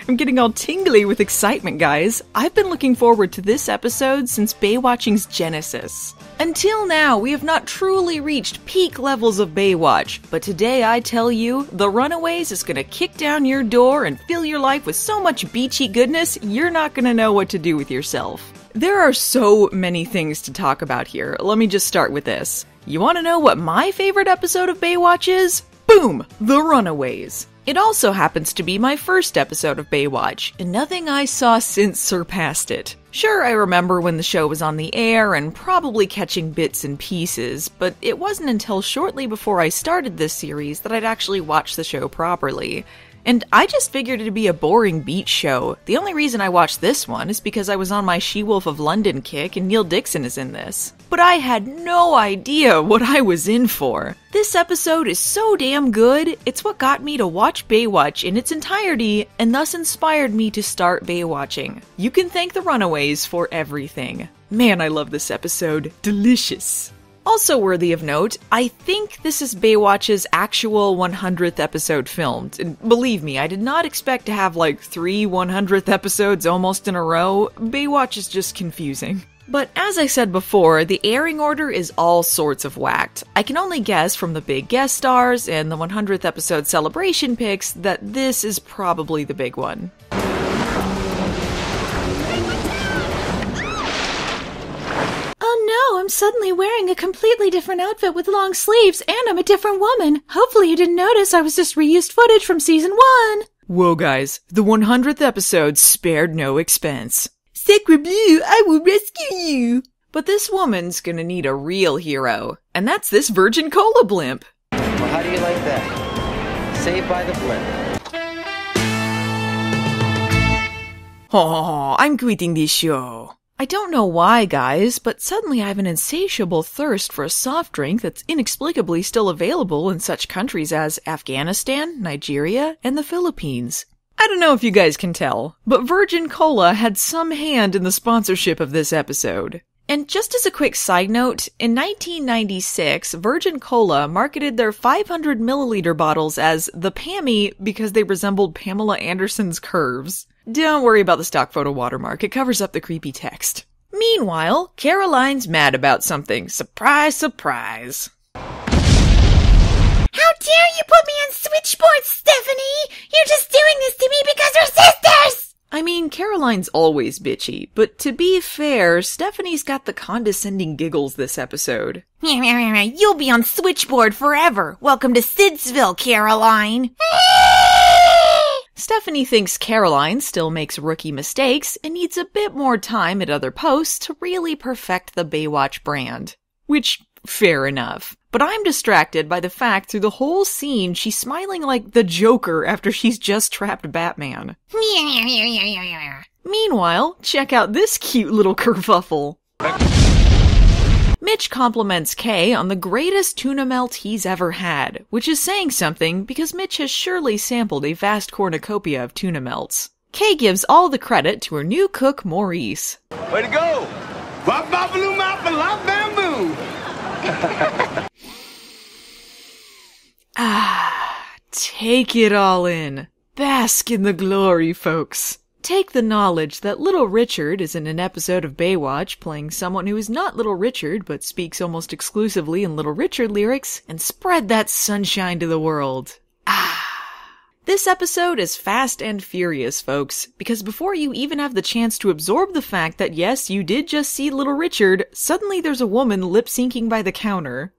I'm getting all tingly with excitement, guys. I've been looking forward to this episode since Baywatching's genesis. Until now, we have not truly reached peak levels of Baywatch, but today I tell you, the Runaways is gonna kick down your door and fill your life with so much beachy goodness, you're not gonna know what to do with yourself. There are so many things to talk about here. Let me just start with this. You wanna know what my favorite episode of Baywatch is? Boom! The Runaways. It also happens to be my first episode of Baywatch, and nothing I saw since surpassed it. Sure, I remember when the show was on the air and probably catching bits and pieces, but it wasn't until shortly before I started this series that I'd actually watched the show properly. And I just figured it'd be a boring beach show. The only reason I watched this one is because I was on my She-Wolf of London kick and Neil Dixon is in this. But I had no idea what I was in for. This episode is so damn good, it's what got me to watch Baywatch in its entirety and thus inspired me to start Baywatching. You can thank the Runaways for everything. Man, I love this episode. Delicious. Also worthy of note, I think this is Baywatch's actual 100th episode filmed, and believe me, I did not expect to have like 3 100th episodes almost in a row. Baywatch is just confusing. But as I said before, the airing order is all sorts of whacked. I can only guess from the big guest stars and the 100th episode celebration pics that this is probably the big one. Oh no, I'm suddenly wearing a completely different outfit with long sleeves, and I'm a different woman. Hopefully you didn't notice I was just reused footage from season 1. Whoa guys, the 100th episode spared no expense. Sacre bleu, I will rescue you! But this woman's gonna need a real hero, and that's this Virgin Cola blimp. Well, how do you like that? Saved by the blimp. Oh, I'm quitting this show. I don't know why, guys, but suddenly I have an insatiable thirst for a soft drink that's inexplicably still available in such countries as Afghanistan, Nigeria, and the Philippines. I don't know if you guys can tell, but Virgin Cola had some hand in the sponsorship of this episode. And just as a quick side note, in 1996, Virgin Cola marketed their 500 milliliter bottles as the Pammy because they resembled Pamela Anderson's curves. Don't worry about the stock photo watermark, it covers up the creepy text. Meanwhile, Caroline's mad about something. Surprise, surprise. How dare you put me on switchboard, Stephanie! You're just doing this to me because we're sisters! I mean, Caroline's always bitchy, but to be fair, Stephanie's got the condescending giggles this episode. You'll be on switchboard forever. Welcome to Sidsville, Caroline. Stephanie thinks Caroline still makes rookie mistakes and needs a bit more time at other posts to really perfect the Baywatch brand. Which, fair enough. But I'm distracted by the fact through the whole scene she's smiling like the Joker after she's just trapped Batman. Meanwhile, check out this cute little kerfuffle. Mitch compliments Kay on the greatest tuna melt he's ever had, which is saying something because Mitch has surely sampled a vast cornucopia of tuna melts. Kay gives all the credit to her new cook, Maurice. Way to go! Bop bop-a-loo mop-a-lop bamboo! Take it all in. Bask in the glory, folks. Take the knowledge that Little Richard is in an episode of Baywatch playing someone who is not Little Richard but speaks almost exclusively in Little Richard lyrics and spread that sunshine to the world. This episode is fast and furious, folks, because before you even have the chance to absorb the fact that yes, you did just see Little Richard, suddenly there's a woman lip-syncing by the counter.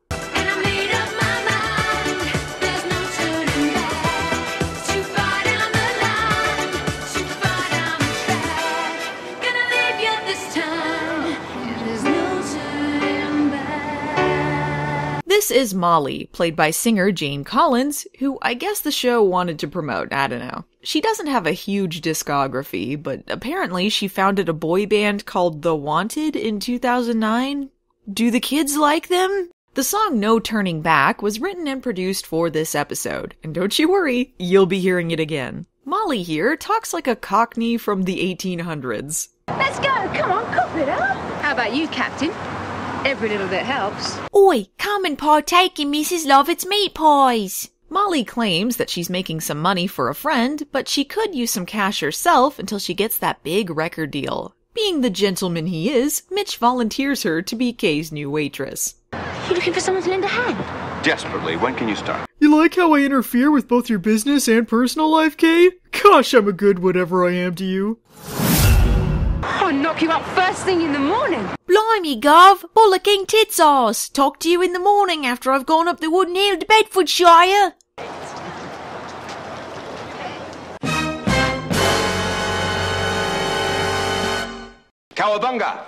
This is Molly, played by singer Jane Collins, who I guess the show wanted to promote, I don't know. She doesn't have a huge discography, but apparently she founded a boy band called The Wanted in 2009. Do the kids like them? The song No Turning Back was written and produced for this episode, and don't you worry, you'll be hearing it again. Molly here talks like a cockney from the 1800s. Let's go, come on, cop it up. How about you, Captain? Every little bit helps. Oi, come and partake in Mrs. Lovett's meat pies. Molly claims that she's making some money for a friend, but she could use some cash herself until she gets that big record deal. Being the gentleman he is, Mitch volunteers her to be Kay's new waitress. You looking for someone to lend a hand? Desperately. When can you start? You like how I interfere with both your business and personal life, Kay? Gosh, I'm a good whatever I am to you. I'll knock you up first thing in the morning. Blimey, Gov, bollocking tits arse. Talk to you in the morning after I've gone up the wooden hill to Bedfordshire. Cowabunga!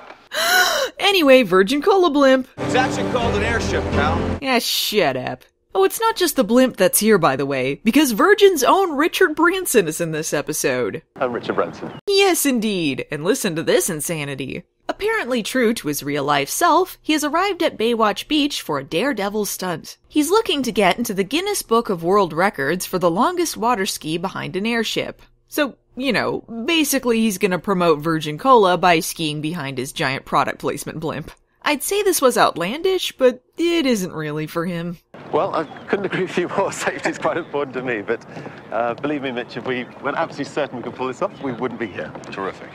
Anyway, Virgin Cola blimp. It's actually called an airship, pal. Yeah, shut up. Oh, it's not just the blimp that's here, by the way, because Virgin's own Richard Branson is in this episode. I'm Richard Branson. Yes, indeed. And listen to this insanity. Apparently true to his real-life self, he has arrived at Baywatch Beach for a daredevil stunt. He's looking to get into the Guinness Book of World Records for the longest water ski behind an airship. So, you know, basically he's gonna promote Virgin Cola by skiing behind his giant product placement blimp. I'd say this was outlandish, but it isn't really for him. Well, I couldn't agree with you more. Safety is quite important to me, but believe me, Mitch, if we weren't absolutely certain we could pull this off, we wouldn't be here. Terrific.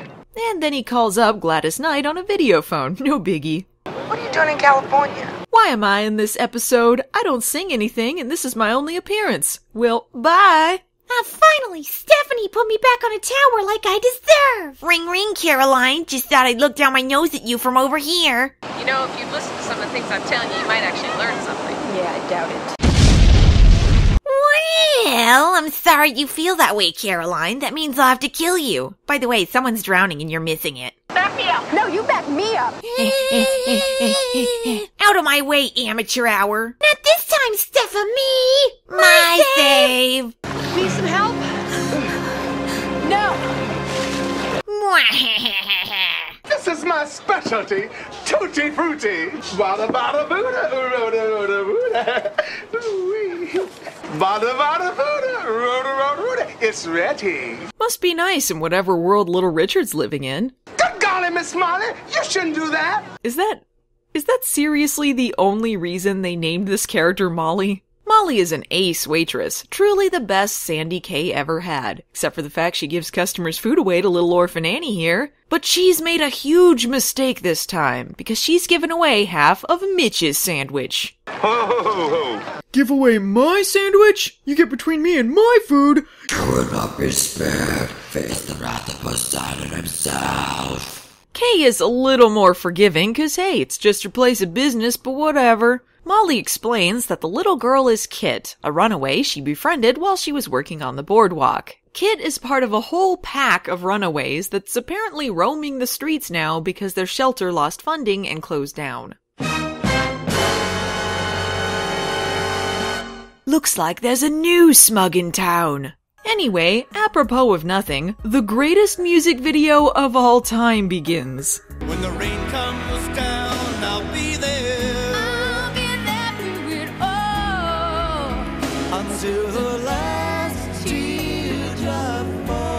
And then he calls up Gladys Knight on a video phone, no biggie. What are you doing in California? Why am I in this episode? I don't sing anything, and this is my only appearance. Well, bye! Finally, Stephanie put me back on a tower like I deserve. Ring ring, Caroline. Just thought I'd look down my nose at you from over here. You know, if you've listened to some of the things I'm telling you, you might actually learn something. Yeah, I doubt it. Well, I'm sorry you feel that way, Caroline. That means I'll have to kill you. By the way, someone's drowning and you're missing it. Back me up. No, you back me up. Out of my way, amateur hour. Not this time, Stephanie. My save. Need some help? No. This is my specialty, tutti frutti. Bada bada booda, rooda rooda rooda. Ooh-wee. Bada bada booda, rooda rooda rooda. It's ready. Must be nice in whatever world Little Richard's living in. Good golly, Miss Molly, you shouldn't do that. Is that seriously the only reason they named this character Molly? Molly is an ace waitress, truly the best Sandy Kay ever had, except for the fact she gives customers food away to little orphan Annie here. But she's made a huge mistake this time, because she's given away half of Mitch's sandwich. Ho, ho, ho, ho. Give away my sandwich? You get between me and my food. You will not be spared. Face the wrath of Poseidon himself. Kay is a little more forgiving, cause hey, it's just her place of business, but whatever. Molly explains that the little girl is Kit, a runaway she befriended while she was working on the boardwalk. Kit is part of a whole pack of runaways that's apparently roaming the streets now because their shelter lost funding and closed down. Looks like there's a new smug in town. Anyway, apropos of nothing, the greatest music video of all time begins. When the rain comes down, I'll be there. I'll be there through it all. Until the last teardrop falls.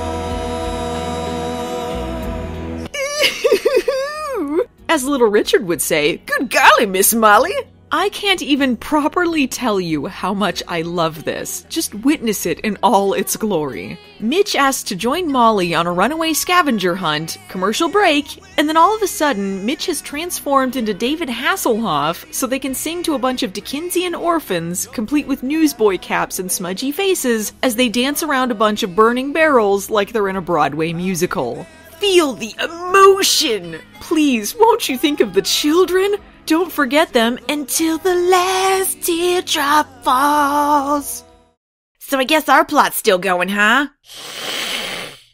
As little Richard would say, good golly, Miss Molly! I can't even properly tell you how much I love this. Just witness it in all its glory. Mitch asks to join Molly on a runaway scavenger hunt, commercial break, and then all of a sudden, Mitch has transformed into David Hasselhoff so they can sing to a bunch of Dickensian orphans, complete with newsboy caps and smudgy faces, as they dance around a bunch of burning barrels like they're in a Broadway musical. Feel the emotion! Please, won't you think of the children? Don't forget them until the last teardrop falls. So I guess our plot's still going, huh?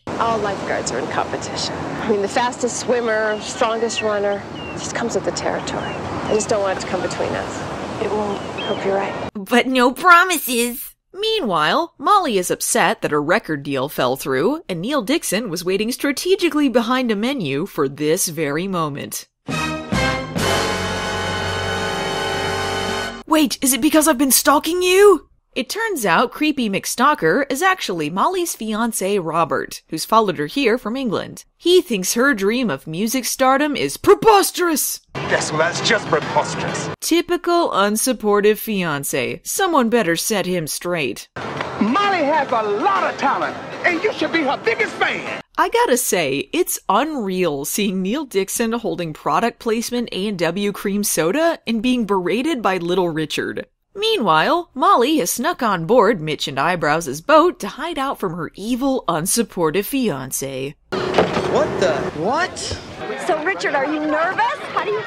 All lifeguards are in competition. I mean, the fastest swimmer, strongest runner, it just comes with the territory. I just don't want it to come between us. It won't. I hope you're right. But no promises. Meanwhile, Molly is upset that her record deal fell through, and Neil Dixon was waiting strategically behind a menu for this very moment. Wait, is it because I've been stalking you? It turns out creepy McStalker is actually Molly's fiancé Robert, who's followed her here from England. He thinks her dream of music stardom is preposterous! Yes, well, that's just preposterous. Typical unsupportive fiancé. Someone better set him straight. Molly has a lot of talent, and you should be her biggest fan. I gotta say, it's unreal seeing Neil Dixon holding product placement A&W cream soda and being berated by Little Richard. Meanwhile, Molly has snuck on board Mitch and Eyebrows' boat to hide out from her evil, unsupportive fiancé. What the? What? So, Richard, are you nervous? How do you...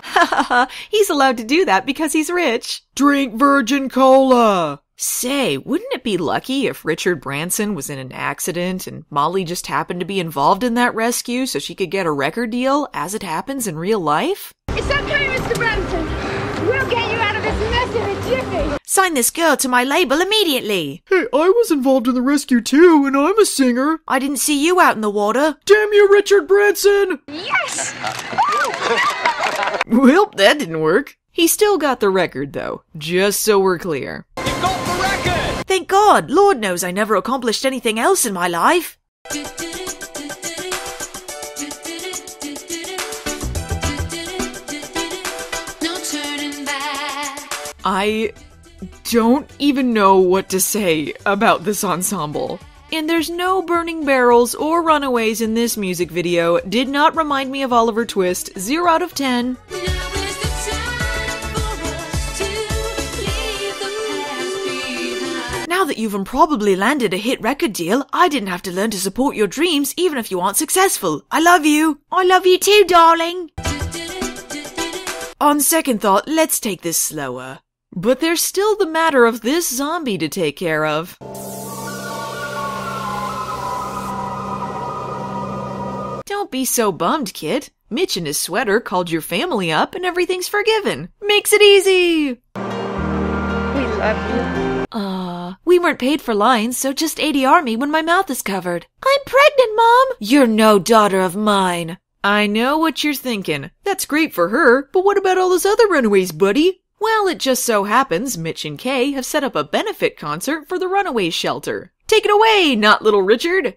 Hahaha, he's allowed to do that because he's rich. Drink virgin cola! Say, wouldn't it be lucky if Richard Branson was in an accident and Molly just happened to be involved in that rescue so she could get a record deal, as it happens in real life? It's okay, Mr. Branson. We'll get you out of this mess in a jiffy. Sign this girl to my label immediately. Hey, I was involved in the rescue too, and I'm a singer. I didn't see you out in the water. Damn you, Richard Branson! Yes! Well, that didn't work. He still got the record, though, just so we're clear. You got the record! Thank God! Lord knows I never accomplished anything else in my life. I don't even know what to say about this ensemble. And there's no burning barrels or runaways in this music video. Did not remind me of Oliver Twist. 0 out of 10. Now that you've improbably landed a hit record deal, I didn't have to learn to support your dreams even if you aren't successful. I love you. I love you too, darling. On second thought, let's take this slower. But there's still the matter of this zombie to take care of. Don't be so bummed, kid. Mitch and his sweater called your family up and everything's forgiven. Makes it easy! We love you. We weren't paid for lines, so just ADR me when my mouth is covered. I'm pregnant, Mom! You're no daughter of mine. I know what you're thinking. That's great for her, but what about all those other runaways, buddy? Well, it just so happens Mitch and Kay have set up a benefit concert for the Runaways shelter. Take it away, not Little Richard!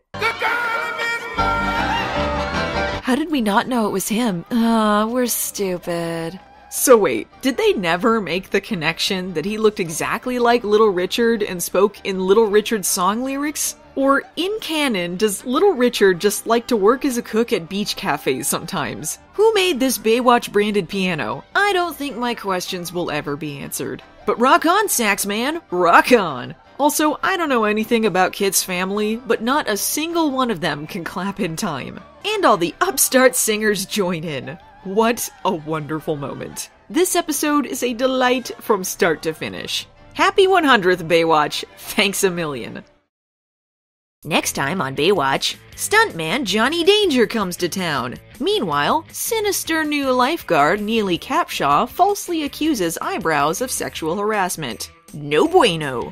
How did we not know it was him? We're stupid. So wait, did they never make the connection that he looked exactly like Little Richard and spoke in Little Richard's song lyrics? Or, in canon, does Little Richard just like to work as a cook at beach cafes sometimes? Who made this Baywatch branded piano? I don't think my questions will ever be answered. But rock on, sax man! Rock on! Also, I don't know anything about Kit's family, but not a single one of them can clap in time. And all the upstart singers join in. What a wonderful moment. This episode is a delight from start to finish. Happy 100th, Baywatch. Thanks a million. Next time on Baywatch, stuntman Johnny Danger comes to town. Meanwhile, sinister new lifeguard Neely Capshaw falsely accuses Eyebrows of sexual harassment. No bueno.